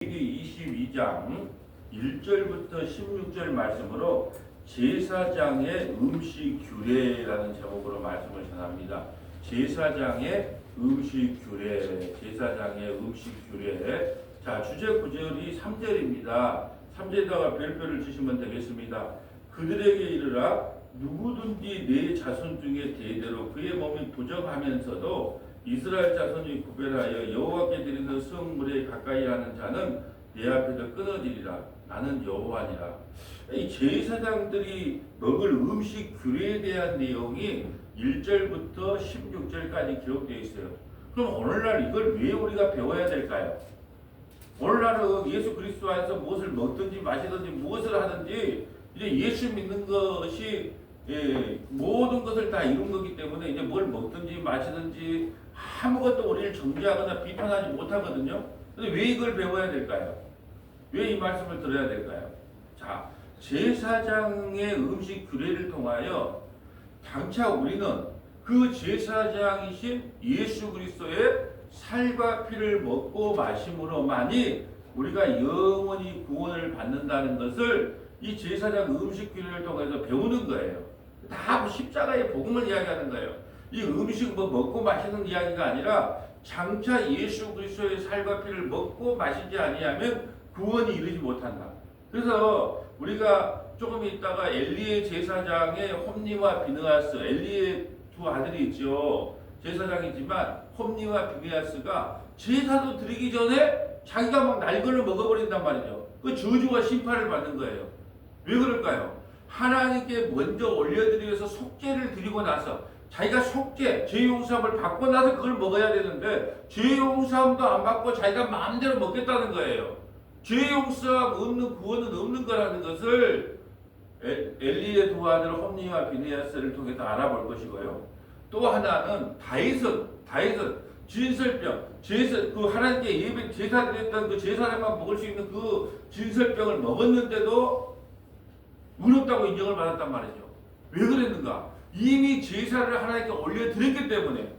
레위기 22장 1절부터 16절 말씀으로 제사장의 음식 규례라는 제목으로 말씀을 전합니다. 제사장의 음식 규례, 제사장의 음식 규례. 자, 주제 구절이 3절입니다. 3절에다가 별표를 치시면 되겠습니다. 그들에게 이르라, 누구든지 내 자손 중에 대대로 그의 몸이 부정하면서도 이스라엘 자손이 구별하여 여호와께 드리는 성물에 가까이 하는 자는 내 앞에서 끊어지리라. 나는 여호와니라. 이 제사장들이 먹을 음식 규례에 대한 내용이 1절부터 16절까지 기록되어 있어요. 그럼 오늘날 이걸 왜 우리가 배워야 될까요? 오늘날은 예수 그리스도 안에서 무엇을 먹든지 마시든지 무엇을 하든지 이제 예수 믿는 것이 모든 것을 다 이룬 거기 때문에 이제 뭘 먹든지 마시든지 아무것도 우리를 정죄하거나 비판하지 못하거든요. 근데 왜 이걸 배워야 될까요? 왜 이 말씀을 들어야 될까요? 자, 제사장의 음식 규례를 통하여 장차 우리는 그 제사장이신 예수 그리스도의 살과 피를 먹고 마심으로만이 우리가 영원히 구원을 받는다는 것을 이 제사장 음식 규례를 통해서 배우는 거예요. 다 십자가의 복음을 이야기하는 거예요. 이 음식 먹고 마시는 이야기가 아니라 장차 예수 그리스도의 살과 피를 먹고 마시지 아니하면 구원이 이르지 못한다. 그래서 우리가 조금 있다가 엘리의 제사장의 홈니와 비느하스, 엘리의 두 아들이 있죠. 제사장이지만 홈니와 비느하스가 제사도 드리기 전에 자기가 막 날걸로 먹어버린단 말이죠. 그 저주와 심판을 받는 거예요. 왜 그럴까요? 하나님께 먼저 올려드려서 속죄를 드리고 나서 자기가 속죄, 죄용서함을 받고 나서 그걸 먹어야 되는데 죄용서함도 안 받고 자기가 마음대로 먹겠다는 거예요. 죄용서함 없는 구원은 없는 거라는 것을 엘리의 두 아들 홈니와 비느하스를 통해서 알아볼 것이고요. 또 하나는 다윗은 진설병, 그 하나님께 예배 제사 드렸던 그 제사장만 먹을 수 있는 그 진설병을 먹었는데도 의롭다고 인정을 받았단 말이죠. 왜 그랬는가? 이미 제사를 하나님께 올려드렸기 때문에,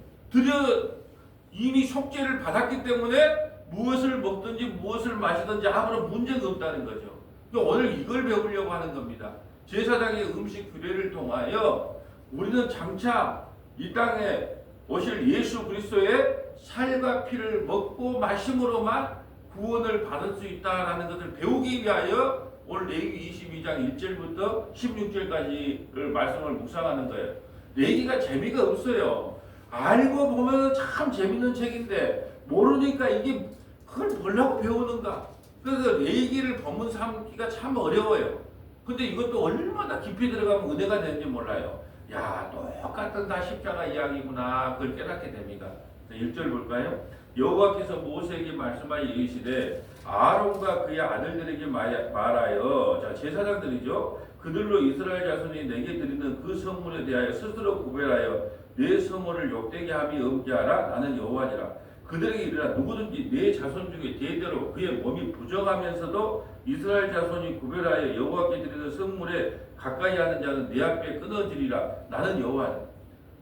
이미 속죄를 받았기 때문에 무엇을 먹든지 무엇을 마시든지 아무런 문제가 없다는 거죠. 그러니까 오늘 이걸 배우려고 하는 겁니다. 제사장의 음식 규례를 통하여 우리는 장차 이 땅에 오실 예수 그리스도의 살과 피를 먹고 마심으로만 구원을 받을 수 있다는 것을 배우기 위하여 오늘 레위기 22장 1절부터 16절까지를 말씀을 묵상하는 거예요. 레위기가 재미가 없어요. 알고 보면 참 재밌는 책인데 모르니까 이게 그걸 뭐라고 배우는가. 그래서 레위기를 본문 삼기가 참 어려워요. 근데 이것도 얼마나 깊이 들어가면 은혜가 되는지 몰라요. 야, 똑같은 다 십자가 이야기구나. 그걸 깨닫게 됩니다. 1절 볼까요? 여호와께서 모세에게 말씀하여 이르시되 아론과 그의 아들들에게 말하여, 자, 제사장들이죠. 그들로 이스라엘 자손이 내게 드리는 그 성물에 대하여 스스로 구별하여 내 성물을 욕되게 함이 없게 하라. 나는 여호와니라. 그들에게 이르라, 누구든지 내 자손 중에 대대로 그의 몸이 부정하면서도 이스라엘 자손이 구별하여 여호와께 드리는 성물에 가까이 하는 자는 내 앞에 끊어지리라. 나는 여호와니라.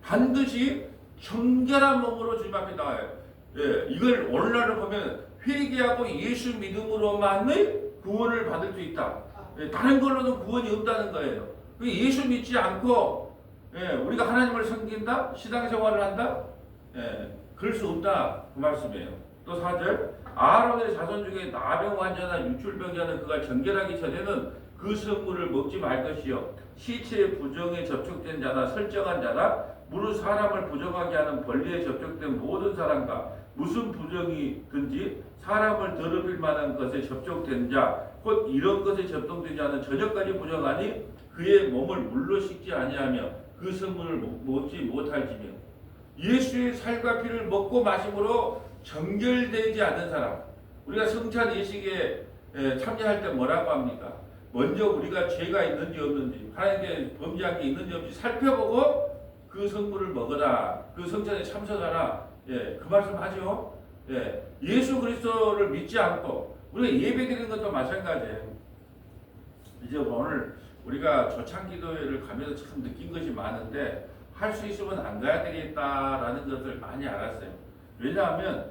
반드시 정결한 몸으로 주님 앞에 나와요. 예, 이걸 오늘날을 보면 회개하고 예수 믿음으로만의 구원을 받을 수 있다. 예, 다른 걸로는 구원이 없다는 거예요. 예수 믿지 않고 우리가 하나님을 섬긴다? 신앙생활을 한다? 그럴 수 없다. 그 말씀이에요. 또 4절, 아론의 자손 중에 나병 환자나 유출병자는 그가 정결하기 전에는 그 성물을 먹지 말 것이요, 시체의 부정에 접촉된 자나 설정한 자나 무릇 사람을 부정하게 하는 벌레에 접촉된 모든 사람과 무슨 부정이든지 사람을 더럽힐 만한 것에 접촉된 자, 곧 이런 것에 접촉되지 않은 저녁까지 부정하니 그의 몸을 물로 씻지 아니하며 그 성물을 먹지 못할지며. 예수의 살과 피를 먹고 마심으로 정결되지 않는 사람, 우리가 성찬 예식에 참여할 때 뭐라고 합니까? 먼저 우리가 죄가 있는지 없는지, 하나님께 범죄한 게 있는지 없는지 살펴보고 그 성물을 먹어라, 그 성찬에 참석하라. 그 말씀 하죠. 예수 그리스도를 믿지 않고 우리가 예배드리는 것도 마찬가지예요. 이제 오늘 우리가 조창기도회를 가면서 참 느낀 것이 많은데 할 수 있으면 안 가야 되겠다라는 것을 많이 알았어요. 왜냐하면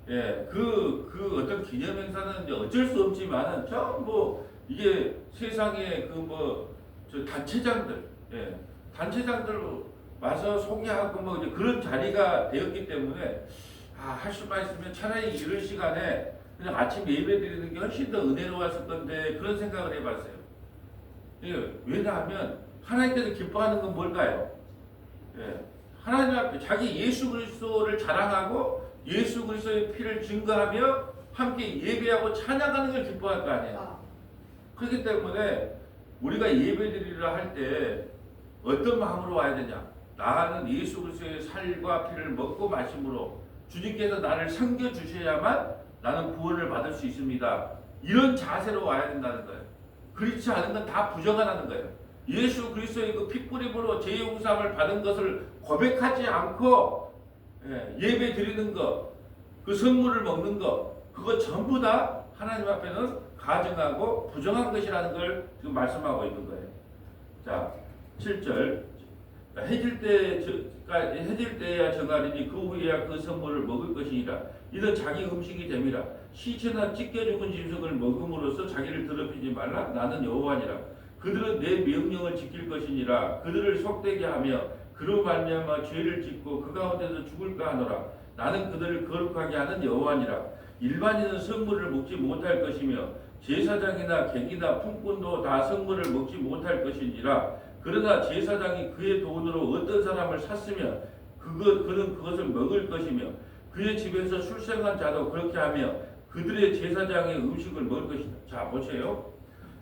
예, 그 어떤 기념 행사는 이제 어쩔 수 없지만은 전부 이게 세상에 그 뭐 저 단체장들, 예, 단체장들 와서 소개하고 뭐 이제 그런 자리가 되었기 때문에 할 수만 있으면 차라리 이런 시간에 그냥 아침 예배 드리는 게 훨씬 더 은혜로웠을 건데 그런 생각을 해봤어요. 예, 왜냐하면 하나님께서 기뻐하는 건 뭘까요? 예, 하나님 앞에 자기 예수 그리스도를 자랑하고 예수 그리스도의 피를 증거하며 함께 예배하고 찬양하는 걸 기뻐할 거 아니에요. 그렇기 때문에 우리가 예배드리려 할 때 어떤 마음으로 와야 되냐? 나는 예수 그리스도의 살과 피를 먹고 마심으로 주님께서 나를 섬겨 주셔야만 나는 구원을 받을 수 있습니다. 이런 자세로 와야 된다는 거예요. 그렇지 않은 건 다 부정하는 거예요. 예수 그리스도의 그 핏뿌림으로 죄 용서함을 받은 것을 고백하지 않고 예배 드리는 것, 그 선물을 먹는 것, 그거 전부 다 하나님 앞에는 가증하고 부정한 것이라는 걸 지금 말씀하고 있는 거예요. 자, 7절. 해질 때야 정하리니 그 후에야 그 선물을 먹을 것이니라. 이는 자기 음식이 됨이라. 시체나 찢겨 죽은 짐승을 먹음으로써 자기를 더럽히지 말라. 나는 여호와니라. 그들은 내 명령을 지킬 것이니라. 그들을 속되게 하며 그로 말미암아 죄를 짓고 그 가운데서 죽을까 하노라. 나는 그들을 거룩하게 하는 여호와니라. 일반인은 선물을 먹지 못할 것이며 제사장이나 객이나 품꾼도 다 선물을 먹지 못할 것이니라. 그러나 제사장이 그의 돈으로 어떤 사람을 샀으면 그는 그것을 먹을 것이며 그의 집에서 출생한 자도 그렇게 하며 그들의 제사장의 음식을 먹을 것이다. 자, 보세요.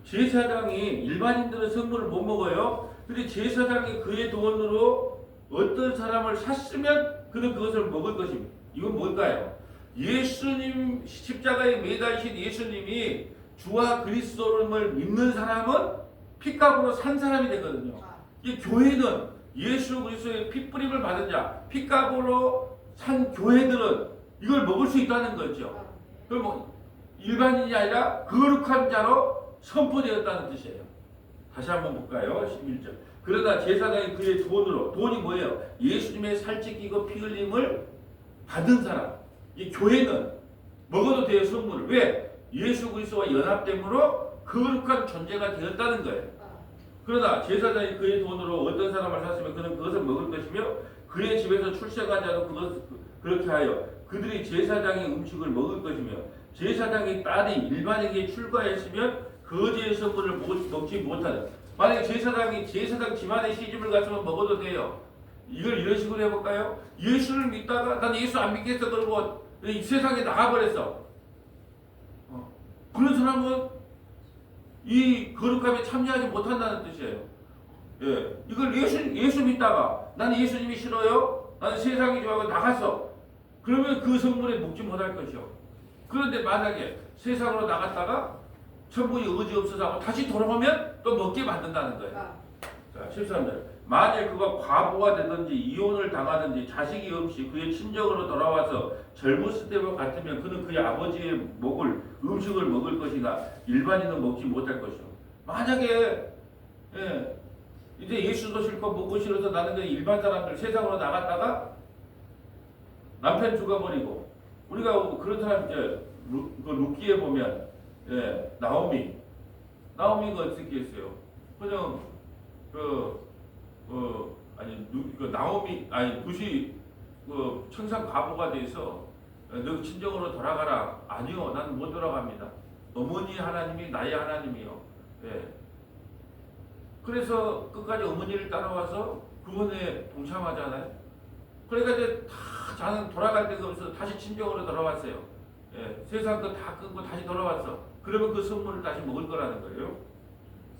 제사장이 일반인들은 선물을 못 먹어요. 근데 제사장이 그의 돈으로 어떤 사람을 샀으면 그는 그것을 먹을 것입니다. 이건 뭘까요? 예수님 십자가에 매달리신 예수님이 주와 그리스도를 믿는 사람은 핏값으로 산 사람이 되거든요. 이 교회는 예수 그리스도의 핏뿌림을 받은 자, 핏값으로 산 교회들은 이걸 먹을 수 있다는 거죠. 그럼 뭐 일반인이 아니라 거룩한 자로 선포되었다는 뜻이에요. 다시 한번 볼까요? 11절. 그러나 제사장이 그의 돈으로, 돈이 뭐예요? 예수님의 살찌기고 피 흘림을 받은 사람. 이 교회는 먹어도 돼요, 선물을. 왜? 예수 그리스도와 연합됨으로 거룩한 존재가 되었다는 거예요. 그러나 제사장이 그의 돈으로 어떤 사람을 샀으면 그는 그것을 먹을 것이며 그의 집에서 출생한 자도 그렇게 하여 그들이 제사장의 음식을 먹을 것이며 제사장의 딸이 일반에게 출가했으면 거지의 선물을 먹지 못하는. 만약에 제사장 집안에 시집을 갔으면 먹어도 돼요. 이걸 이런 식으로 해볼까요? 예수를 믿다가 난 예수 안 믿겠어 그러고 이 세상에 나가버렸어. 그런 사람은 이 거룩함에 참여하지 못한다는 뜻이에요. 예, 이걸 예수 믿다가 나는 예수님이 싫어요. 나는 세상이 좋아하고 나갔어. 그러면 그 선물에 먹지 못할 것이요. 그런데 만약에 세상으로 나갔다가 천국에 의지 없어서 하고 다시 돌아오면 또 먹게 만든다는 거예요. 자, 13절. 만일 그가 과부가 되든지 이혼을 당하든지 자식이 없이 그의 친정으로 돌아와서 젊었을 때와 같으면 그는 그의 아버지의 음식을 먹을 것이나 일반인은 먹지 못할 것이요. 만약에 이제 예수도 싫고 먹고 싫어서 나는 그냥 일반 사람들 세상으로 나갔다가 남편 죽어버리고 우리가 그런 사람 이제 루키에 보면 나오미가 어떻게 했어요? 그냥 굿이 천상 과부가 돼서 너 친정으로 돌아가라. 아니요, 난 못 돌아갑니다. 어머니 하나님이 나의 하나님이요. 그래서 끝까지 어머니를 따라와서 구원에 동참하잖아요. 그러니까 이제 다 자는 돌아갈 데가 없어서 다시 친정으로 돌아왔어요. 세상 거 다 끊고 다시 돌아왔어. 그러면 그 선물을 다시 먹을 거라는 거예요.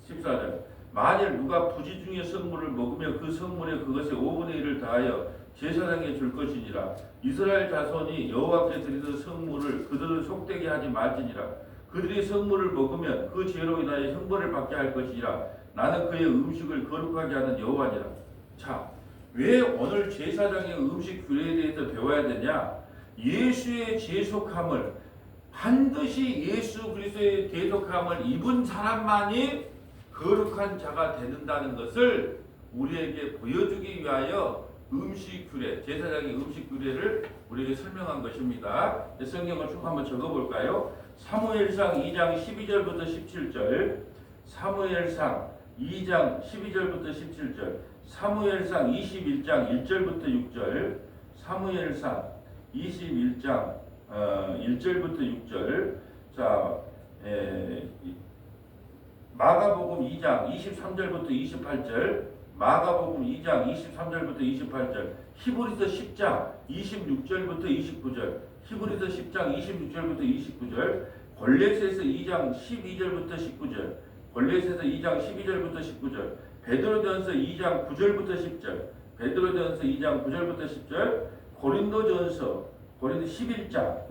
14절. 만일 누가 부지 중에 선물을 먹으면 그 선물에 그것의 5분의 1을 다하여 제사장에게 줄 것이니라. 이스라엘 자손이 여호와께 드리는 선물을 그들을 속되게 하지 말지니라. 그들이 선물을 먹으면 그 죄로 인하여 형벌을 받게 할 것이니라. 나는 그의 음식을 거룩하게 하는 여호와니라. 자, 왜 오늘 제사장의 음식 규례에 대해서 배워야 되냐? 예수의 죄속함을 반드시 예수 그리스도의 대속함을 입은 사람만이 거룩한 자가 되는다는 것을 우리에게 보여주기 위하여 음식 규례, 제사장의 음식 규례를 우리에게 설명한 것입니다. 성경을 쭉 한번 적어볼까요? 사무엘상 2장 12절부터 17절, 사무엘상 2장 12절부터 17절, 사무엘상 21장 1절부터 6절, 사무엘상 21장 1절부터 6절. 자, 마가복음 2장 23절부터 28절, 마가복음 2장 23절부터 28절, 히브리서 10장 26절부터 29절, 히브리서 10장 26절부터 29절, 골로새서 2장 12절부터 19절, 골로새서 2장 12절부터 19절, 베드로전서 2장 9절부터 10절, 베드로전서 2장 9절부터 10절, 고린도전서 11장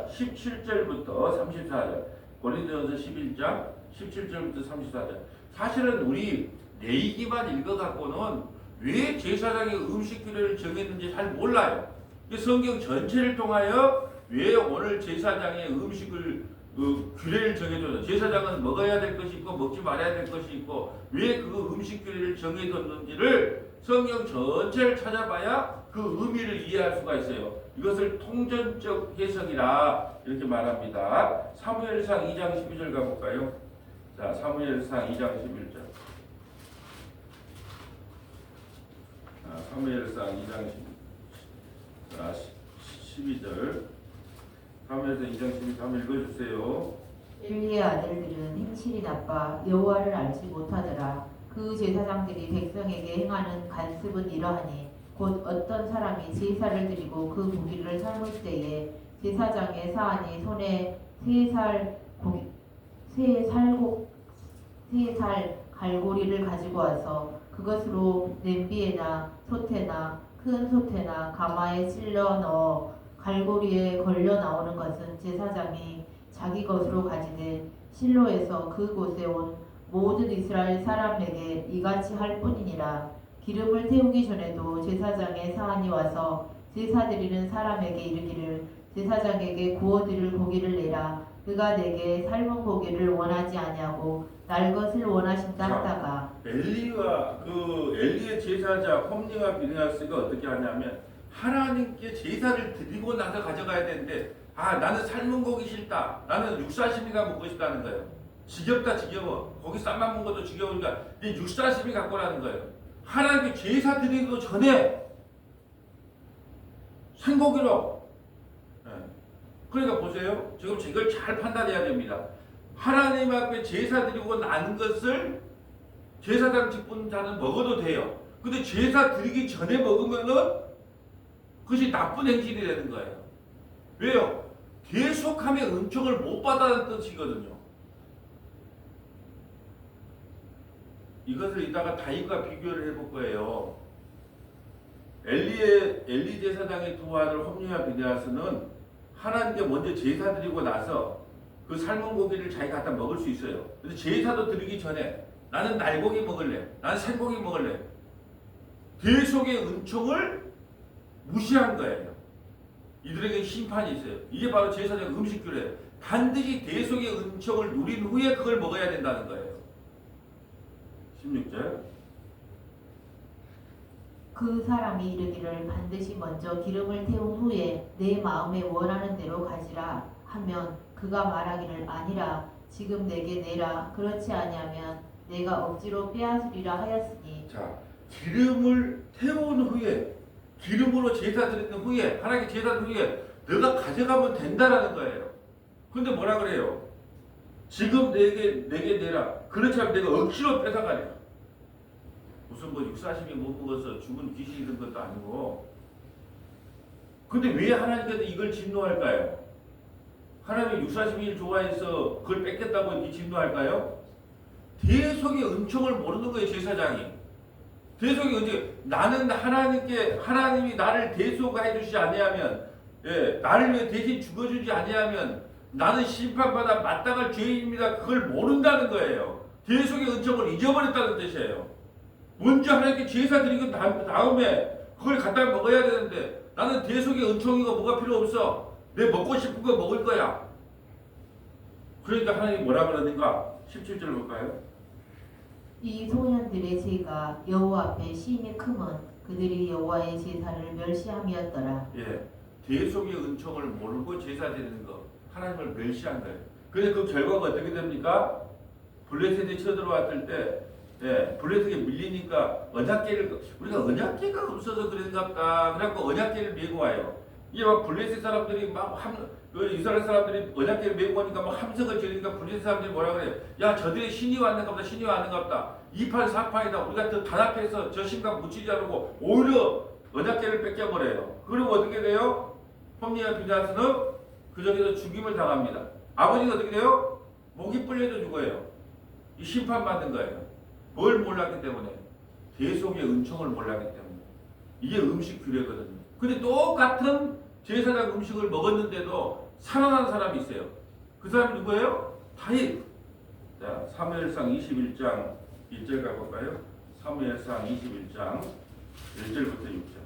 17절부터 34절, 고린도전서 11장 17절부터 34절. 사실은 우리 내기만 읽어갖고는 왜 제사장의 음식 규례를 정했는지 잘 몰라요. 성경 전체를 통하여 왜 오늘 제사장의 음식을 규례를 정해줘요. 제사장은 먹어야 될 것이 있고 먹지 말아야 될 것이 있고 왜 그 음식 규례를 정해줬는지를 성경 전체를 찾아봐야 그 의미를 이해할 수가 있어요. 이것을 통전적 해석이라 이렇게 말합니다. 사무엘상 2장 12절 가볼까요? 자, 사무엘상 2장 11절. 사무엘상 2장 12절. 사무엘상 2장 12절 한번 읽어주세요. 엘리의 아들들은 행실이 나빠 여호와를 알지 못하더라. 그 제사장들이 백성에게 행하는 간습은 이러하니 곧 어떤 사람이 제사를 드리고 그 고기를 삶을 때에 제사장의 사안이 손에 세 살 갈고리를 가지고 와서 그것으로 냄비에나 솥에나 큰 솥에나 가마에 찔러 넣어 갈고리에 걸려 나오는 것은 제사장이 자기 것으로 가지되 실로에서 그곳에 온 모든 이스라엘 사람에게 이같이 할 뿐이니라. 기름을 태우기 전에도 제사장의 사안이 와서 제사 드리는 사람에게 이르기를 제사장에게 구워드릴 고기를 내라. 그가 내게 삶은 고기를 원하지 아니하고 날 것을 원하신다 하다가 엘리의 제사자 홈리와 비느하스가 어떻게 하냐면 하나님께 제사를 드리고 나서 가져가야 되는데 나는 삶은 고기 싫다. 나는 육사시미가 먹고 싶다는 거예요. 지겹다 지겨워. 고기 쌈만 먹은 것도 지겨우니까 육사시미 갖고 라는 거예요. 하나님께 제사 드리기도 전에 생고기로. 그러니까 보세요. 지금 이걸 잘 판단해야 됩니다. 하나님 앞에 제사 드리고 난 것을 제사장 직분자는 먹어도 돼요. 근데 제사 드리기 전에 먹으면은 그것이 나쁜 행실이 되는 거예요. 왜요? 계속함의 은총을 못 받아는 뜻이거든요. 이것을 이따가 다윗과 비교를 해볼 거예요. 엘리 제사장의 두 아들 홈리와 비느하스는 하나님께 먼저 제사 드리고 나서 그 삶은 고기를 자기 갖다 먹을 수 있어요. 그래서 제사도 드리기 전에 나는 날고기 먹을래. 나는 생고기 먹을래. 계속의 은총을 무시한 거예요. 이들에게 심판이 있어요. 이게 바로 제사장 음식 규례예요. 반드시 대속의 은총을 누린 후에 그걸 먹어야 된다는 거예요. 16절. 그 사람이 이르기를 반드시 먼저 기름을 태운 후에 내 마음에 원하는 대로 가지라 하면 그가 말하기를 아니라 지금 내게 내라. 그렇지 아니하면 내가 억지로 빼앗으리라 하였으니. 자, 기름을 태운 후에 기름으로 제사 드리는 후에 하나님께 제사 드린 후에 너가 가져가면 된다라는 거예요. 근데 뭐라 그래요? 지금 내게 내라. 그렇지 않으면 내가 억지로 뺏어가리라. 무슨 육사심이 못 먹어서 죽은 귀신이 된 것도 아니고. 근데 왜 하나님께서 이걸 진노할까요? 하나님이 육사심이 좋아해서 그걸 뺏겠다고 이렇게 진노할까요? 대속의 은총을 모르는 거예요, 제사장이. 대속의 은총. 나는 하나님이 나를 대속해 주시지 아니하면, 나를 위해 대신 죽어주지 아니하면 나는 심판받아 마땅할 죄인입니다. 그걸 모른다는 거예요. 대속의 은총을 잊어버렸다는 뜻이에요. 먼저 하나님께 제사 드리고 다음에 그걸 갖다 먹어야 되는데 나는 대속의 은총이고 뭐가 필요 없어. 내 먹고 싶은 거 먹을 거야. 그러니까 하나님이 뭐라 그러는가? 17절 볼까요? 이 소년들의 죄가 여호와 앞에 심히 크면 그들이 여호와의 제사를 멸시함이었더라. 예, 대속의 은총을 모르고 제사 드리는 거 하나님을 멸시한 거예요. 그래서 그 결과가 어떻게 됩니까? 블레셋이 쳐들어왔을 때 예, 블레셋에 밀리니까 언약궤를 우리가 언약궤가 없어서 그런갑다. 그래갖고 언약궤를 메고 와요. 이게 막 블레셋 사람들이 이스라엘 사람들이 언약궤를 메고 오니까 막 함성을 지르니까 블레셋 사람들이 뭐라 그래요? 야, 저들의 신이 왔는갑다. 신이 왔는갑다. 2판 4판이다. 우리가 더 단합해서 저 신과 묻히지 않고 오히려 언약궤를 뺏겨버려요. 그리고 어떻게 돼요? 홈리와 비나스는 그 중에서 죽임을 당합니다. 아버지가 어떻게 돼요? 목이 불려져 죽어요. 이 심판받는 거예요. 뭘 몰랐기 때문에? 대속의 은총을 몰랐기 때문에. 이게 음식 규례거든요. 근데 똑같은 제사장 음식을 먹었는데도 살아난 사람이 있어요. 그 사람이 누구예요? 다윗. 자, 사무엘상 21장 1절 가볼까요? 사무엘상 21장 1절부터 6절.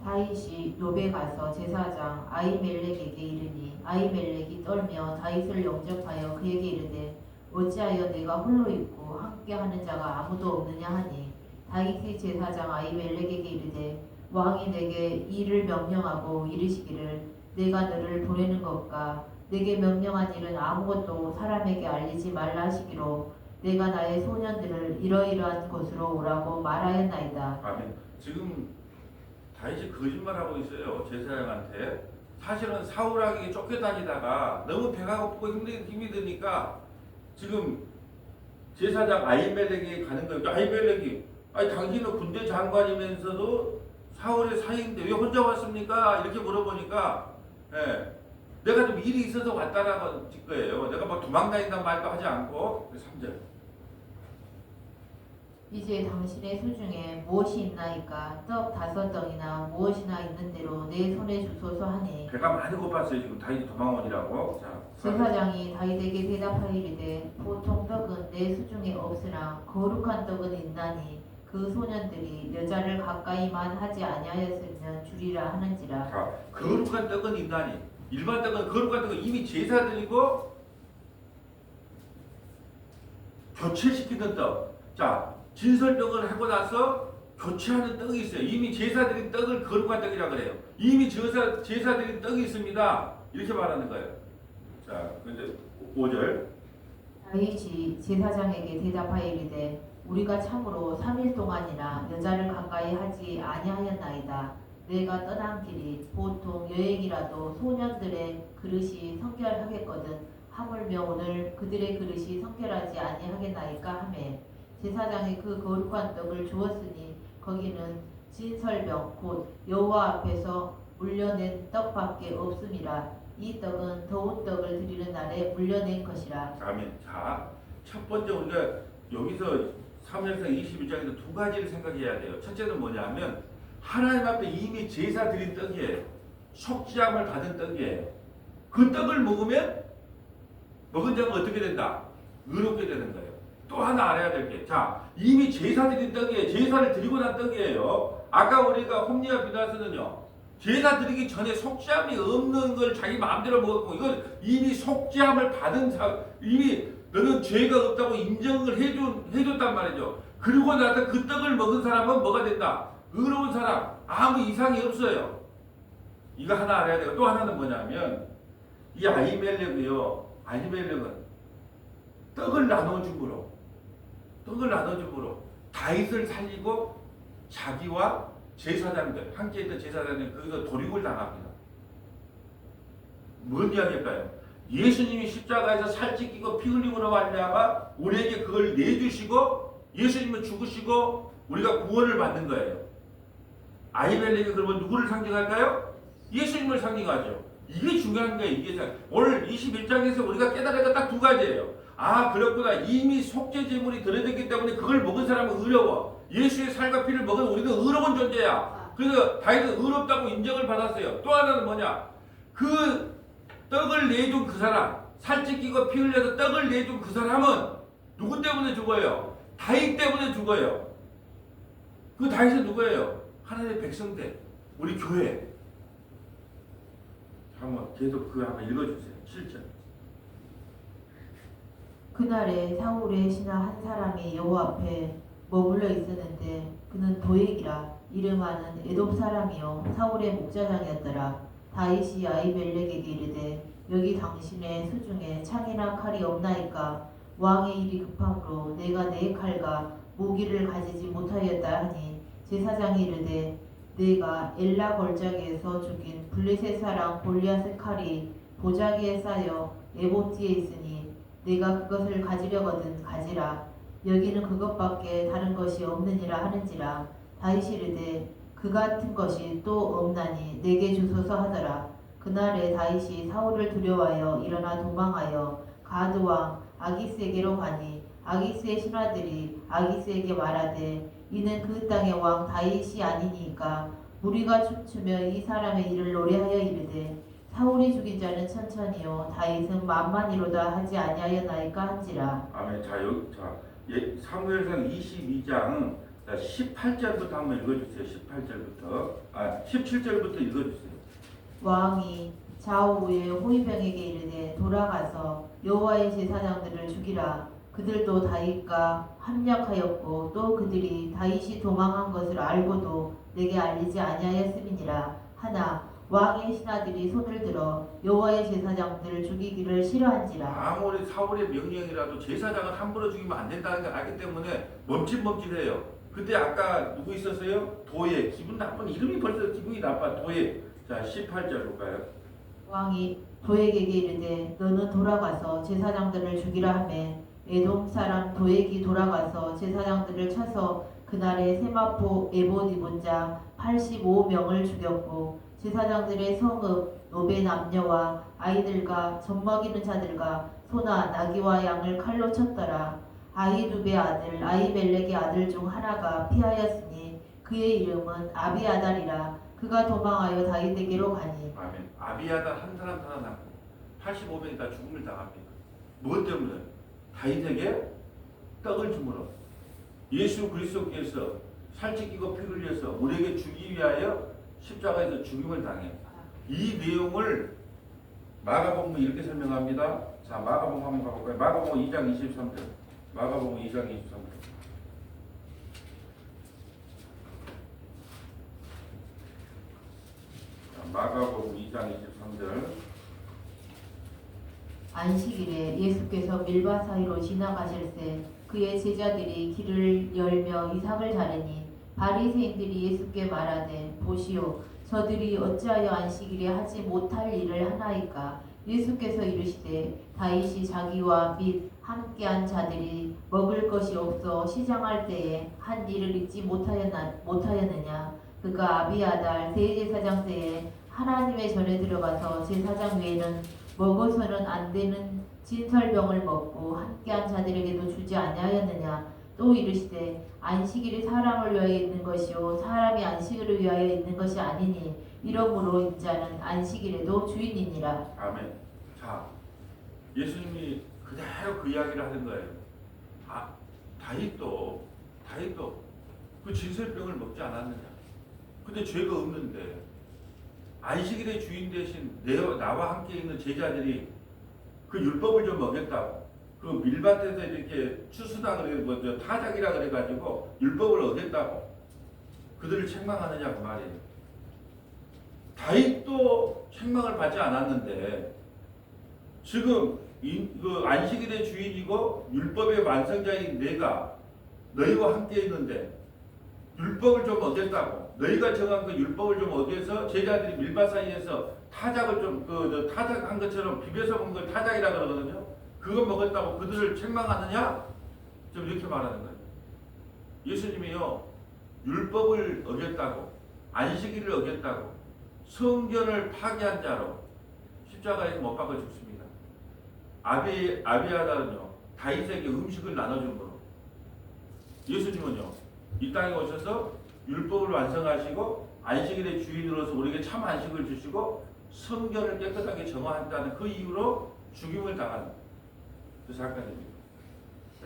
다윗이 노베 가서 제사장 아히멜렉에게 이르니 아히멜렉이 떨며 다윗을 영접하여 그에게 이르되 어찌하여 내가 홀로 있고 함께하는 자가 아무도 없느냐 하니 다윗이 제사장 아히멜렉에게 이르되 왕이 내게 일을 명령하고 이르시기를 내가 너를 보내는 것과 내게 명령한 일은 아무것도 사람에게 알리지 말라 하시기로 내가 나의 소년들을 이러이러한 곳으로 오라고 말하였나이다. 아멘. 지금 다윗이 거짓말하고 있어요. 제사장한테. 사실은 사울에게 쫓겨다니다가 너무 배가 고프고 힘이 드니까 지금 제사장 아히멜렉에게 가는 거예요. 아히멜렉이 아니 당신은 군대 장관이면서도 사울의 사이인데 왜 혼자 왔습니까? 이렇게 물어보니까 예, 내가 좀 일이 있어서 왔다라고 할 거예요. 내가 막 도망다닌단 말도 하지 않고 3절. 이제 당신의 수중에 무엇이 있나이까 떡 5덩이나 무엇이나 있는 대로 내 손에 주소서 하니 배가 많이 고팠어요. 지금 다윗이 도망오니라고. 자, 제사장이 다윗에게 대답하이르되 보통 떡은 내 수중에 없으나 거룩한 떡은 있나니 그 소년들이 여자를 가까이만 하지 아니하였으면 주리라 하는지라. 자, 거룩한 떡은 있나니 일반 떡은 거룩한 떡은 이미 제사드리고 교체시키는 떡. 자, 진설떡을 하고 나서 교체하는 떡이 있어요. 이미 제사드린 떡을 거룩한 떡이라 그래요. 이미 제사드린 떡이 있습니다. 이렇게 말하는 거예요. 자, 근데 5절. 다윗이 제사장에게 대답하이르되 우리가 참으로 3일 동안이나 여자를 가까이 하지 아니하였나이다. 내가 떠난 길이 보통 여행이라도 소년들의 그릇이 성결하겠거든 하물며 오늘 그들의 그릇이 성결하지 아니하겠나이까 하매 제사장이 그 거룩한 떡을 주었으니 거기는 진설병 곧 여호와 앞에서 물려낸 떡밖에 없음이라. 이 떡은 더운 떡을 드리는 날에 물려낸 것이라. 아멘. 자, 첫 번째 우리가 여기서 사무엘상 21장에서 두 가지를 생각해야 돼요. 첫째는 뭐냐면 하나님 앞에 이미 제사 드린 떡이에요. 속죄함을 받은 떡이에요. 그 떡을 먹으면 먹은 자가 어떻게 된다? 의롭게 되는 거예요. 또 하나 알아야 될 게, 자, 이미 제사 드린 떡이에요. 제사를 드리고 난 떡이에요. 아까 우리가 홈리와 비나스는요, 제사 드리기 전에 속죄함이 없는 걸 자기 마음대로 먹었고, 이건 이미 속죄함을 받은 이미 너는 죄가 없다고 인정을 해줬단 말이죠. 그리고 나서 그 떡을 먹은 사람은 뭐가 된다? 의로운 사람, 아무 이상이 없어요. 이거 하나 알아야 되고, 또 하나는 뭐냐면 이 아히멜렉은 떡을 나눠줌으로 다윗을 살리고 자기와 제사장들, 함께 있던 제사장들 거기서 도륙을 당합니다. 뭔 이야기일까요? 예수님이 십자가에서 살찌끼고 피 흘림으로 말미암아 우리에게 그걸 내주시고 예수님은 죽으시고 우리가 구원을 받는 거예요. 아히멜렉이 그러면 누구를 상징할까요? 예수님을 상징하죠. 이게 중요한 거예요. 이게 오늘 21장에서 우리가 깨달은 건 딱 두 가지예요. 아, 그렇구나. 이미 속죄 제물이 들어졌기 때문에 그걸 먹은 사람은 의로워. 예수의 살과 피를 먹은 우리는 의로운 존재야. 그래서 다윗은 의롭다고 인정을 받았어요. 또 하나는 뭐냐? 그 떡을 내준 그 사람, 살찌끼고 피 흘려서 떡을 내준 그 사람은 누구 때문에 죽어요? 다윗 때문에 죽어요. 그 다윗은 누구예요? 하나님의 백성들, 우리 교회. 한번 계속 그거 한번 읽어주세요. 7절. 그날에 사울의 신하 한 사람이 여호와 앞에 머물러 있었는데 그는 도액이라 이름하는 에돔 사람이요 사울의 목자장이었더라. 다윗이 아히멜렉에게 이르되 여기 당신의 수중에 창이나 칼이 없나이까. 왕의 일이 급함으로 내가 내 칼과 무기를 가지지 못하였다 하니 제사장이 이르되 내가 엘라 걸작에서 죽인 블레셋 사람 골리앗의 칼이 보자기에 쌓여 에봇지에 있으니 내가 그것을 가지려거든 가지라. 여기는 그것밖에 다른 것이 없느니라 하는지라. 다윗이 이르되 그 같은 것이 또 없나니 내게 주소서 하더라. 그날에 다윗이 사울을 두려워하여 일어나 도망하여 가드 왕 아기스에게로 가니 아기스의 신하들이 아기스에게 말하되 이는 그 땅의 왕 다윗이 아니니까 무리가 춤추며 이 사람의 일을 노래하여 이르되 사울이 죽인 자는 천천히요 다윗은 만만이로다 하지 아니하였나이까 한지라. 아멘. 사무엘상 22장 18절부터 한번 읽어주세요. 17절부터 읽어주세요. 왕이 좌우의 호위병에게 이르되 돌아가서 여호와의 제사장들을 죽이라. 그들도 다윗과 합력하였고 또 그들이 다윗이 도망한 것을 알고도 내게 알리지 아니하였음이니라. 하나 왕의 신하들이 손을 들어 여호와의 제사장들을 죽이기를 싫어한지라. 아무리 사울의 명령이라도 제사장을 함부로 죽이면 안 된다는 걸 알기 때문에 멈칫멈칫해요. 그때 아까 누구 있었어요? 도예. 기분 나쁜 이름이 벌써 기분이 나빠. 도예. 자 18절 볼까요? 왕이 도액에게 이르되 너는 돌아가서 제사장들을 죽이라 하매 에돔 사람 도액이 돌아가서 제사장들을 쳐서 그날에 세마포 에봇 입은 자 85명을 죽였고 제사장들의 성읍 노베 남녀와 아이들과 젖먹이는 자들과 소나 나귀와 양을 칼로 쳤더라. 아히두베 아들 아히멜렉의 아들 중 하나가 피하였으니 그의 이름은 아비아달이라. 그가 도망하여 다윗에게로 가니. 아멘. 아비아달 한 사람 살아남고 85명이 다 죽음을 당합니다. 무엇 때문에? 다윗에게 떡을 주므로. 예수 그리스도께서 살찌끼고 피 흘려서 우리에게 주기 위하여 십자가에서 죽임을 당해. 이 내용을 마가복음 이렇게 설명합니다. 자, 마가복음 한번 가볼까요? 마가복음 2장 23절. 마가복음 2장 23절. 마가복음 2장 23절. 안식일에 예수께서 밀바 사이로 지나가실새 그의 제자들이 길을 열며 이삭을 자르니 바리새인들이 예수께 말하되 보시오 저들이 어찌하여 안식일에 하지 못할 일을 하나이까. 예수께서 이르시되 다윗이 자기와 및 함께한 자들이 먹을 것이 없어 시장할 때에 한 일을 잊지 못하였느냐. 그가 아비아달 대제사장 때에 하나님의 전에 들어가서 제사장 외에는 먹어서는 안 되는 진설병을 먹고 함께한 자들에게도 주지 아니하였느냐. 또 이르시되 안식일이 사람을 위하여 있는 것이요 사람이 안식일을 위하여 있는 것이 아니니 이러므로 인자는 안식일에도 주인이니라. 아멘. 자, 예수님이 그대로 그 이야기를 하는 거예요. 다윗도 그 진설병을 먹지 않았느냐. 근데 죄가 없는데 안식일의 주인 대신 나와 함께 있는 제자들이 그 율법을 좀 어겼다고. 그 밀밭에서 이렇게 추수당을 타작이라 그래가지고 율법을 어겼다고 그들을 책망하느냐 그 말이에요. 다윗도 책망을 받지 않았는데 지금 그 안식일의 주인이고 율법의 완성자인 내가 너희와 함께 있는데 율법을 좀 어겼다고. 너희가 정한 그 율법을 좀 어겨서 제자들이 밀밭 사이에서 타작을 좀 타작한 것처럼 비벼서 먹는 걸 타작이라 그러거든요. 그거 먹었다고 그들을 책망하느냐? 좀 이렇게 말하는 거예요. 예수님이요 율법을 어겼다고 안식일을 어겼다고 성전을 파괴한 자로 십자가에서 못 박아 죽습니다. 아비아달은요 다윗에게 음식을 나눠줌으로 예수님은요 이 땅에 오셔서 율법을 완성하시고 안식일의 주인으로서 우리에게 참 안식을 주시고 성전을 깨끗하게 정화한다는 그 이유로 죽임을 당하는 그 사건입니다.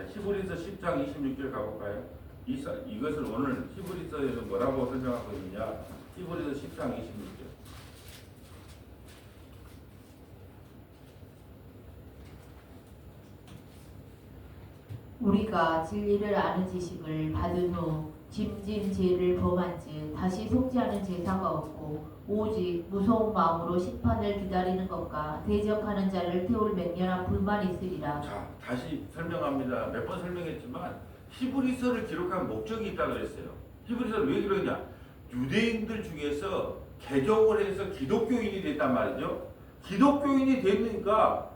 히브리서 10장 26절 가볼까요? 이것을 오늘 히브리서에서 뭐라고 설명하고 있느냐? 히브리서 10장 26절. 우리가 진리를 아는 지식을 받은 후 짐진 죄를 범한즉 다시 속지 않은 제사가 없고 오직 무서운 마음으로 심판을 기다리는 것과 대적하는 자를 태울 맹렬한 불만이 있으리라. 자, 다시 설명합니다. 몇 번 설명했지만 히브리서를 기록한 목적이 있다고 그랬어요. 히브리서를 왜 기록했냐? 유대인들 중에서 개종을 해서 기독교인이 됐단 말이죠. 기독교인이 됐으니까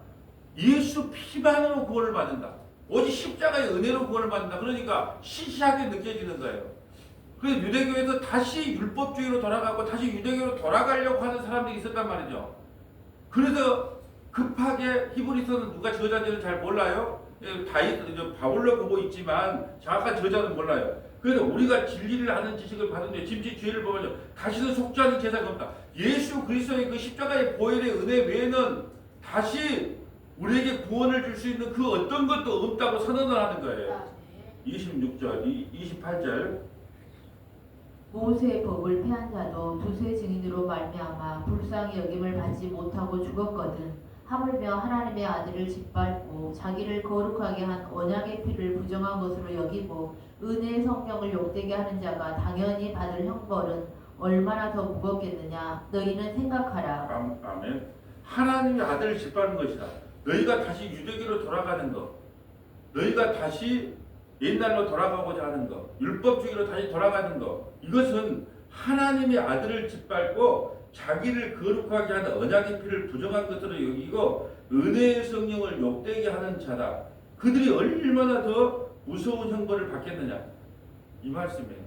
예수 피만으로 구원을 받는다. 오직 십자가의 은혜로 구원을 받는다. 그러니까 시시하게 느껴지는 거예요. 그래서 유대교에서 다시 율법주의로 돌아가고 다시 유대교로 돌아가려고 하는 사람들이 있었단 말이죠. 그래서 급하게 히브리서는 누가 저자인지는 잘 몰라요. 바울로 보고 있지만 정확한 저자는 몰라요. 그래서 우리가 진리를 아는 지식을 받은데 짐짓 죄를 범하죠. 다시는 속지 않은 제사가 없다. 예수 그리스도의 그 십자가의 보혈의 은혜 외에는 다시 우리에게 구원을 줄 수 있는 그 어떤 것도 없다고 선언을 하는 거예요. 26절, 28절. 모세의 법을 폐한 자도 두세 증인으로 말미암아 불쌍히 여김을 받지 못하고 죽었거든. 하물며 하나님의 아들을 짓밟고 자기를 거룩하게 한 언약의 피를 부정한 것으로 여기고 은혜의 성령을 욕되게 하는 자가 당연히 받을 형벌은 얼마나 더 무겁겠느냐. 너희는 생각하라. 아멘. 하나님의 아들을 짓밟는 것이다. 너희가 다시 유대교로 돌아가는 것, 너희가 다시 옛날로 돌아가고자 하는 것, 율법주의로 다시 돌아가는 것, 이것은 하나님의 아들을 짓밟고 자기를 거룩하게 하는 언약의 피를 부정한 것으로 여기고 은혜의 성령을 욕되게 하는 자다. 그들이 얼마나 더 무서운 형벌을 받겠느냐, 이 말씀이에요.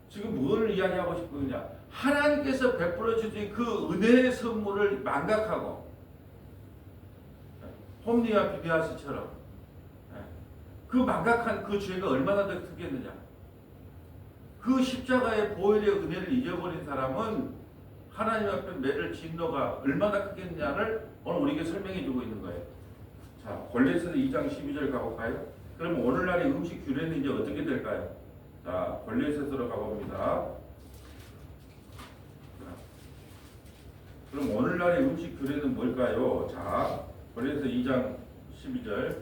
지금 무엇을 이야기하고 싶으냐? 하나님께서 베풀어 주신 그 은혜의 선물을 망각하고 홈리와 비디아스처럼 그 망각한 그 죄가 얼마나 더 크겠느냐. 그 십자가의 보혈의 은혜를 잊어버린 사람은 하나님 앞에 매를 진노가 얼마나 크겠느냐를 오늘 우리에게 설명해 주고 있는 거예요. 자, 골로새서 2장 12절 가볼까요? 그럼 오늘날의 음식 규례는 이제 어떻게 될까요? 자, 골로새서로 가봅니다. 그럼 오늘날의 음식 규례는 뭘까요? 자, 골로새서 2장 12절.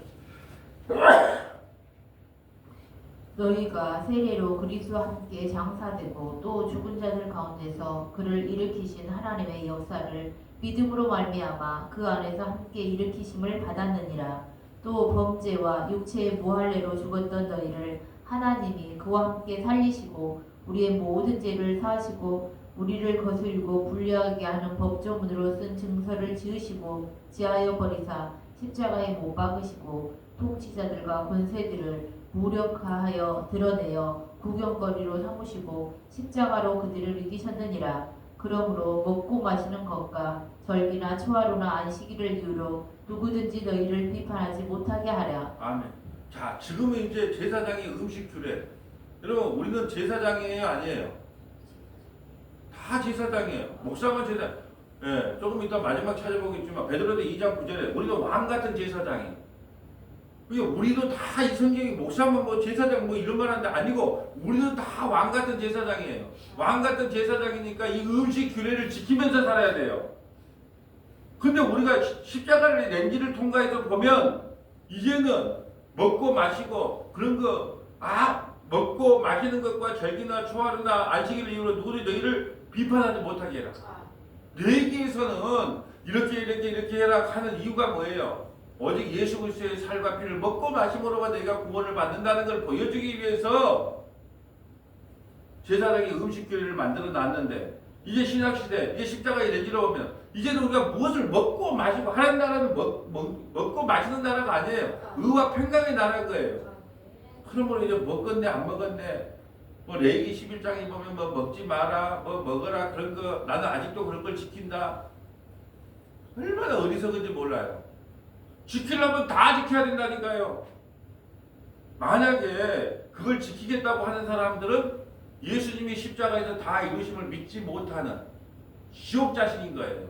너희가 세례로 그리스도와 함께 장사되고 또 죽은 자들 가운데서 그를 일으키신 하나님의 역사를 믿음으로 말미암아 그 안에서 함께 일으키심을 받았느니라. 또 범죄와 육체의 무할례로 죽었던 너희를 하나님이 그와 함께 살리시고 우리의 모든 죄를 사하시고 우리를 거스리고 불리하게 하는 법조문으로 쓴 증서를 지으시고 지하여 버리사 십자가에 못 박으시고 통치자들과 권세들을 무력화하여 드러내어 구경거리로 삼으시고 십자가로 그들을 이기셨느니라. 그러므로 먹고 마시는 것과 절기나 초하루나 안식일을 이유로 누구든지 너희를 비판하지 못하게 하라. 아멘. 자, 지금은 이제 제사장의 음식 규례. 여러분, 우리는 제사장이에요, 아니에요? 다 제사장이에요. 목사만 제사. 예, 조금 이따 마지막 찾아보겠지만 베드로서 2장 9절에 우리는 왕 같은 제사장이에요. 우리도 다 이 성경이 목사만 뭐 제사장 뭐 이런 말 하는데 아니고 우리도 다 왕 같은 제사장이에요. 왕 같은 제사장이니까 이 음식 규례를 지키면서 살아야 돼요. 근데 우리가 십자가를 렌지를 통과해서 보면 이제는 먹고 마시고 그런 거, 먹고 마시는 것과 절기나 초하루나 안식일 이후로 누구든지 너희를 비판하지 못하게 해라. 레위기에서는 이렇게 해라 하는 이유가 뭐예요? 오직 예수 그리스도의 살과 피를 먹고 마심으로만 너희가 구원을 받는다는 걸 보여주기 위해서 제사장이 음식 규례를 만들어 놨는데, 이제 신약시대, 이제 십자가의 렌지로 오면 이제는 우리가 무엇을 먹고 마시고, 하나님 나라는 먹고 마시는 나라가 아니에요. 의와 평강의 나라인 거예요. 그러므로 이제 먹었네 안 먹었네, 뭐 레위기 11장에 보면 뭐 먹지 마라, 뭐 먹어라, 그런 거 나는 아직도 그런 걸 지킨다. 얼마나 어리석은지 몰라요. 지키려면 다 지켜야 된다니까요. 만약에 그걸 지키겠다고 하는 사람들은 예수님이 십자가에서 다 이루심을 믿지 못하는 지옥 자식인 거예요.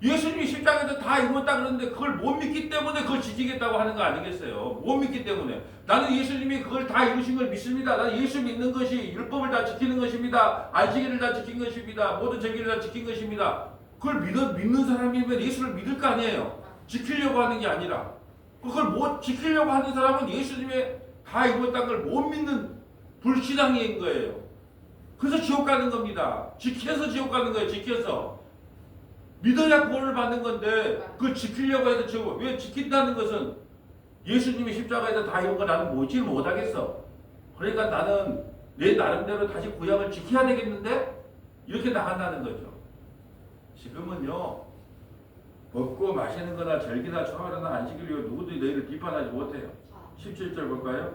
예수님이 십자가에서 다 이루었다 그러는데 그걸 못 믿기 때문에 그걸 지키겠다고 하는 거 아니겠어요? 못 믿기 때문에. 나는 예수님이 그걸 다 이루신 걸 믿습니다. 나는 예수 믿는 것이 율법을 다 지키는 것입니다. 안식일을 다 지킨 것입니다. 모든 절기를 다 지킨 것입니다. 그걸 믿는 사람이면 예수를 믿을 거 아니에요. 지키려고 하는 게 아니라. 그걸 못 지키려고 하는 사람은 예수님의 다 입었다는 걸 못 믿는 불신앙인 거예요. 그래서 지옥 가는 겁니다. 지켜서 지옥 가는 거예요. 지켜서. 믿어야 구원을 받는 건데 그걸 지키려고 해서 지옥. 왜 지킨다는 것은 예수님이 십자가에서 다 이룬 거 나는 뭐지 못하겠어. 그러니까 나는 내 나름대로 다시 구약을 지켜야 되겠는데 이렇게 나간다는 거죠. 지금은요. 먹고 마시는 거나 절기나 초하루나 안식일로 누구도 너희를 비판하지 못해요. 17절 볼까요?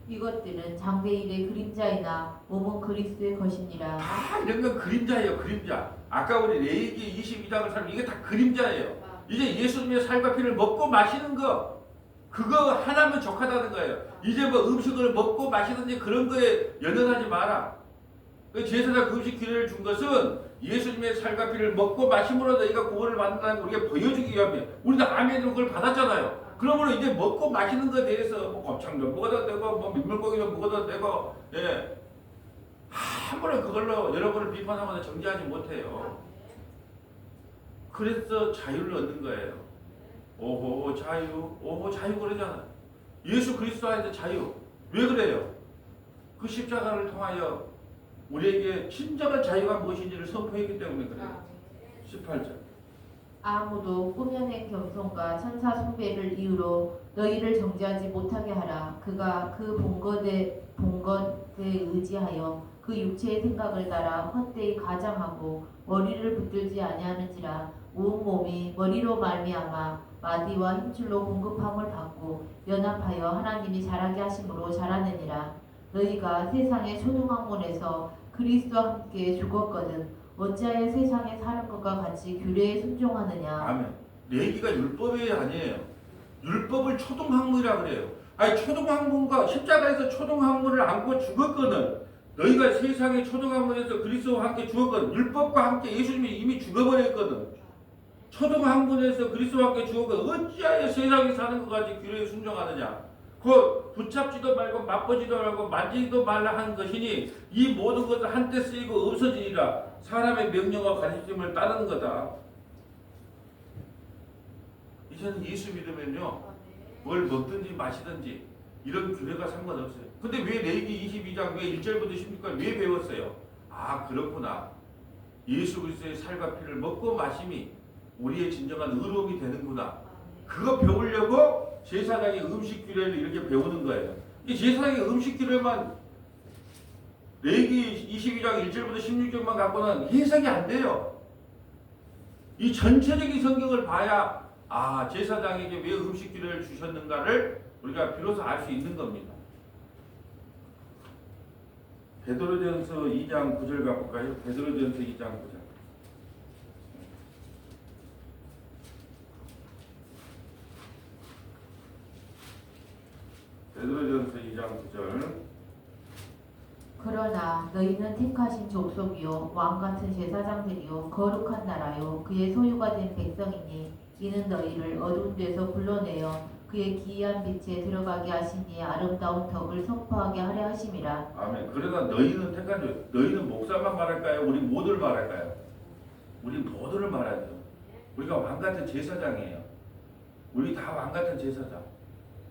이것들은 장래일의 그림자이나 몸은 그리스도의 것이니라. 다 이런 건 그림자예요. 그림자. 아까 우리 레위기 22장을 살면 이게 다 그림자예요. 이제 예수님의 살과 피를 먹고 마시는 거 그거 하나면 족하다는 거예요. 이제 뭐 음식을 먹고 마시든지 그런 거에 연연하지 마라. 제사장 음식 기회를 준 것은 예수님의 살과 피를 먹고 마심으로 너희가 구원을 받는다는 걸 우리가 보여주기 위함이에요. 우리도 아멘으로 그걸 받았잖아요. 그러므로 이제 먹고 마시는 것에 대해서 뭐 곱창도 먹어도 되고 뭐 민물고기도 먹어도 되고 예. 아무런 그걸로 여러분을 비판하거나 정죄하지 못해요. 그래서 자유를 얻는 거예요. 오호 자유, 오호 자유 그러잖아요. 예수 그리스도 안에서 자유. 왜 그래요? 그 십자가를 통하여 우리에게 진정한 자유가 무엇인지를 선포했기 때문에 그래요. 18절. 아무도 꾸며낸 겸손과 천사 숭배를 이유로 너희를 정죄하지 못하게 하라. 그가 그 본것에 의지하여 그 육체의 생각을 따라 헛되이 가장하고 머리를 붙들지 아니하는지라. 온 몸이 머리로 말미암아 마디와 힘줄로 공급함을 받고 연합하여 하나님이 자라게 하심으로 자라느니라. 너희가 세상의 초등학문에서 그리스도와 함께 죽었거든 어찌하여 세상에 사는 것과 같이 규례에 순종하느냐. 아멘. 레위기가 율법이 아니에요. 율법을 초등학문이라 그래요. 아니 초등학문과 십자가에서 초등학문을 안고 죽었거든. 너희가 세상의 초등학문에서 그리스도와 함께 죽었거든. 율법과 함께 예수님이 이미 죽어버렸거든. 초등학문에서 그리스도와 함께 죽었거든. 어찌하여 세상에 사는 것 같이 규례에 순종하느냐. 그 붙잡지도 말고 맛보지도 말고 만지지도 말라 한 것이니 이 모든 것을 한때 쓰이고 없어지리라. 사람의 명령과 가르침을 따르는 거다. 이제는 예수 믿으면요 뭘 먹든지 마시든지 이런 규례가 상관없어요. 근데 왜 레위기 22장 왜 1절부터 16절까지 왜 배웠어요? 아 그렇구나. 예수 그리스도의 살과 피를 먹고 마심이 우리의 진정한 의로움이 되는구나. 그거 배우려고 제사장의 음식 규례를 이렇게 배우는 거예요. 이 제사장의 음식 규례만 레위기 22장 1절부터 16절만 갖고는 해석이 안 돼요. 이 전체적인 성경을 봐야 아 제사장에게 왜 음식 규례를 주셨는가를 우리가 비로소 알 수 있는 겁니다. 베드로전서 2장 9절 가볼까요? 베드로전서 2장 9절. 베드로전서 2장 9절. 그러나 너희는 택하신 족속이요 왕같은 제사장들이요 거룩한 나라요 그의 소유가 된 백성이니 이는 너희를 어두운 데서 불러내어 그의 기이한 빛에 들어가게 하시니 아름다운 덕을 선포하게 하려 하심이라. 아멘. 그러나 너희는 택한 줄 너희는 목사만 말할까요? 우리 모두를 말할까요? 우리 모두를 말하죠. 우리가 왕같은 제사장이에요. 우리 다 왕같은 제사장.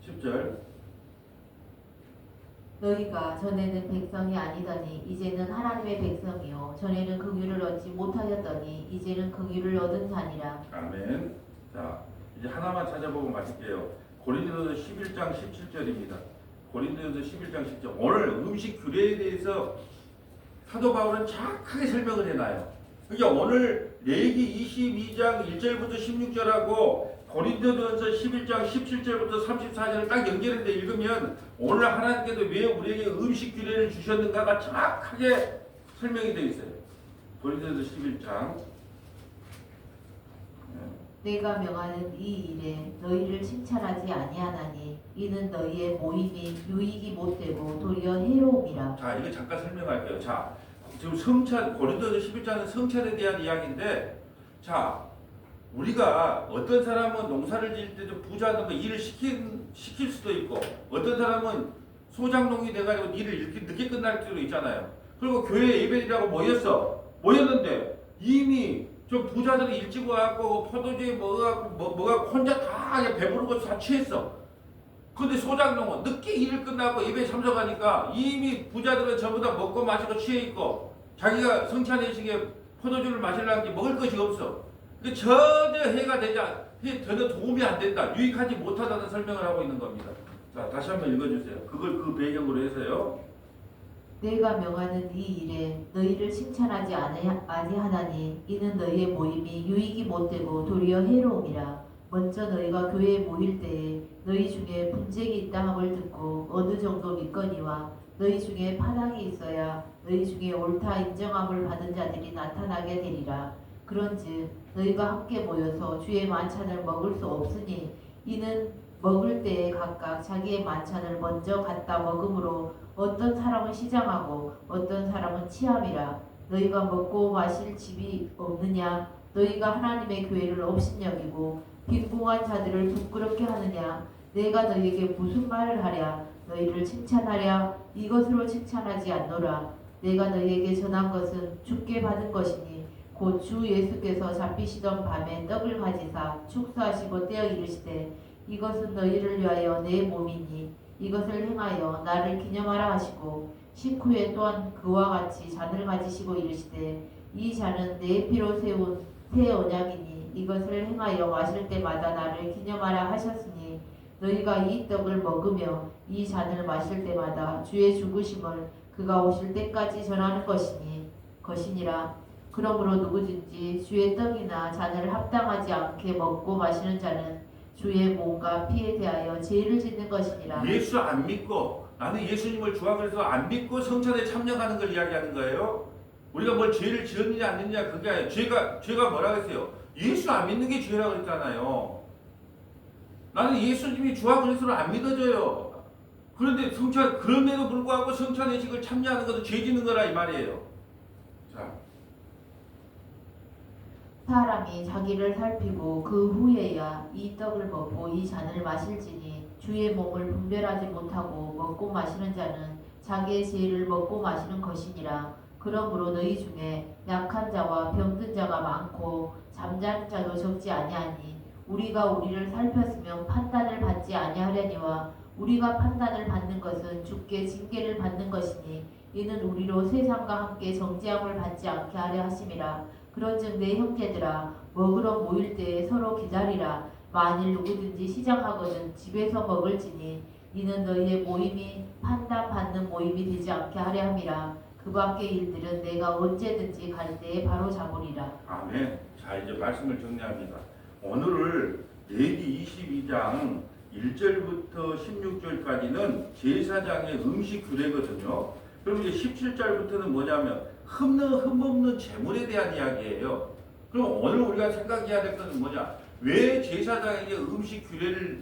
10절. 너희가 전에는 백성이 아니더니 이제는 하나님의 백성이요 전에는 그 규를 얻지 못하였더니 이제는 그 규를 얻은 자니라. 아멘. 자, 이제 하나만 찾아보고 마칠게요. 고린도전서 11장 17절입니다. 고린도전서 11장 17절. 오늘 음식 규례에 대해서 사도 바울은 정확하게 설명을 해놔요. 그러니까 오늘 레위기 22장 1절부터 16절하고 고린도전서 11장 17절부터 34절을 딱 연결해서 읽으면 오늘 하나님께서 왜 우리에게 음식 규례를 주셨는가가 정확하게 설명이 되어 있어요. 고린도전서 11장. 내가 명하는 이 일에 너희를 칭찬하지 아니하나니 이는 너희의 모임이 유익이 못되고 도리어 해로움이라. 자, 이거 잠깐 설명할게요. 자, 지금 성찬 고린도전서 11장은 성찬에 대한 이야기인데, 자, 우리가 어떤 사람은 농사를 지을 때도 부자는 거 일을 시킬 수도 있고, 어떤 사람은 소장농이 돼가지고 일을 이렇게 늦게 끝날 수도 있잖아요. 그리고 교회 예배드리라고 모였는데 이미 좀 부자들이 일찍 와갖고 포도주에 뭐가 혼자 다 다 배부르고 다 취했어. 근데 소장농은 늦게 일을 끝나고 예배 참석하니까 이미 부자들은 전부 다 먹고 마시고 취해 있고 자기가 성찬의식에 포도주를 마시려는 게 먹을 것이 없어. 그 전혀 해가 되자 전혀 도움이 안 된다. 유익하지 못하다는 설명을 하고 있는 겁니다. 자, 다시 한번 읽어주세요. 그걸 그 배경으로 해서요. 내가 명하는 이 일에 너희를 칭찬하지 아니하나니 이는 너희의 모임이 유익이 못되고 도리어 해로움이라. 먼저 너희가 교회에 모일 때에 너희 중에 분쟁이 있다 함을 듣고 어느 정도 믿거니와 너희 중에 파당이 있어야 너희 중에 옳다 인정함을 받은 자들이 나타나게 되리라. 그런즉 너희가 함께 모여서 주의 만찬을 먹을 수 없으니 이는 먹을 때에 각각 자기의 만찬을 먼저 갖다 먹음으로 어떤 사람은 시장하고 어떤 사람은 취함이라. 너희가 먹고 마실 집이 없느냐? 너희가 하나님의 교회를 업신여기고 빈궁한 자들을 부끄럽게 하느냐? 내가 너희에게 무슨 말을 하랴? 너희를 칭찬하랴? 이것으로 칭찬하지 않노라. 내가 너희에게 전한 것은 주께 받은 것이니 곧 주 예수께서 잡히시던 밤에 떡을 가지사 축사하시고 떼어 이르시되 이것은 너희를 위하여 내 몸이니 이것을 행하여 나를 기념하라 하시고 식후에 또한 그와 같이 잔을 가지시고 이르시되 이 잔은 내 피로 세운 새 언약이니 이것을 행하여 마실 때마다 나를 기념하라 하셨으니 너희가 이 떡을 먹으며 이 잔을 마실 때마다 주의 죽으심을 그가 오실 때까지 전하는 것이니라. 그러므로 누구든지 주의 떡이나 잔을 합당하지 않게 먹고 마시는 자는 주의 몸과 피에 대하여 죄를 짓는 것이니라. 예수 안 믿고 나는 예수님을 주라 그래서 안 믿고 성찬에 참여하는 걸 이야기하는 거예요. 우리가 뭘 죄를 지었느냐 안 했느냐 그게 아니에요. 죄가 뭐라 그랬어요? 예수 안 믿는 게 죄라고 그랬잖아요. 나는 예수님이 주와 그리스도를 안 믿어져요. 그런데 그런데도 불구하고 성찬의식을 참여하는 것도 죄 짓는 거라 이 말이에요. 자, 사람이 자기를 살피고 그 후에야 이 떡을 먹고 이 잔을 마실지니 주의 몸을 분별하지 못하고 먹고 마시는 자는 자기의 죄를 먹고 마시는 것이니라. 그러므로 너희 중에 약한 자와 병든 자가 많고 잠자는 자도 적지 아니하니 우리가 우리를 살폈으면 판단을 받지 아니하려니와 우리가 판단을 받는 것은 주께 징계를 받는 것이니 이는 우리로 세상과 함께 정죄함을 받지 않게 하려 하심이라. 그런즉 내 형제들아 먹으러 모일 때에 서로 기다리라. 만일 누구든지 시장하거든 집에서 먹을지니 이는 너희의 모임이 판단받는 모임이 되지 않게 하려 함이라. 그 밖의 일들은 내가 언제든지 갈 때에 바로 잡으리라. 아멘. 자, 이제 말씀을 정리합니다. 오늘을 레위 22장 1절부터 16절까지는 제사장의 음식 규례거든요. 그럼 이제 17절부터는 뭐냐면 흠없는 재물에 대한 이야기예요. 그럼 오늘 우리가 생각해야 될 것은 뭐냐? 왜 제사장에게 음식 규례를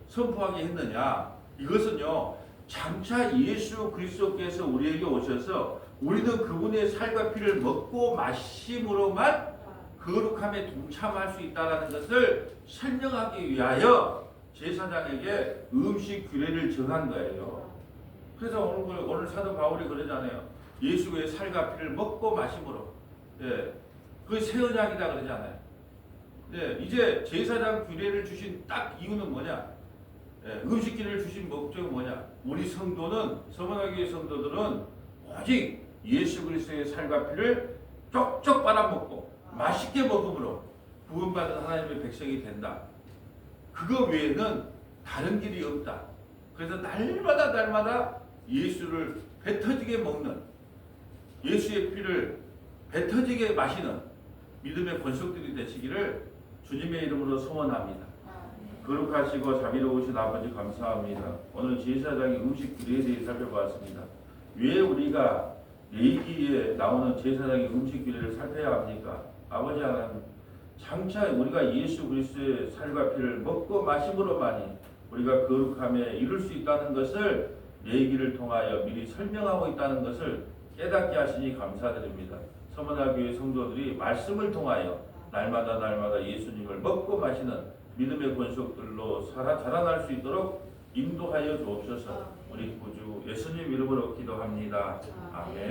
선포하게 했느냐? 이것은요, 장차 예수 그리스도께서 우리에게 오셔서 우리는 그분의 살과 피를 먹고 마심으로만 거룩함에 동참할 수 있다는 것을 설명하기 위하여 제사장에게 음식 규례를 정한 거예요. 그래서 오늘 사도 바울이 그러잖아요. 예수의 살과 피를 먹고 마심으로, 그게 새 언약이다 그러잖아요. 이제 제사장 규례를 주신 딱 이유는 뭐냐? 음식 규례를 주신 목적은 뭐냐? 우리 성도는 서문화교회 성도들은 오직 예수 그리스도의 살과 피를 쪽쪽 빨아먹고 맛있게 먹음으로 구원받은 하나님의 백성이 된다. 그거 외에는 다른 길이 없다. 그래서 날마다 예수를 배 터지게 먹는, 예수의 피를 배 터지게 마시는 믿음의 권속들이 되시기를 주님의 이름으로 소원합니다. 거룩하시고 자비로우신 아버지 감사합니다. 오늘 제사장의 음식 규례에 대해 살펴보았습니다. 왜 우리가 레위기에 나오는 제사장의 음식 규례를 살펴야 합니까? 아버지 하나님, 장차 우리가 예수 그리스도의 살과 피를 먹고 마심으로만이 우리가 거룩함에 이룰 수 있다는 것을 레위기를 통하여 미리 설명하고 있다는 것을 깨닫게 하시니 감사드립니다. 서문화교회 성도들이 말씀을 통하여 날마다 예수님을 먹고 마시는 믿음의 권속들로 자라날 수 있도록 인도하여 주옵소서. 우리 구주 예수님 이름으로 기도합니다. 아멘.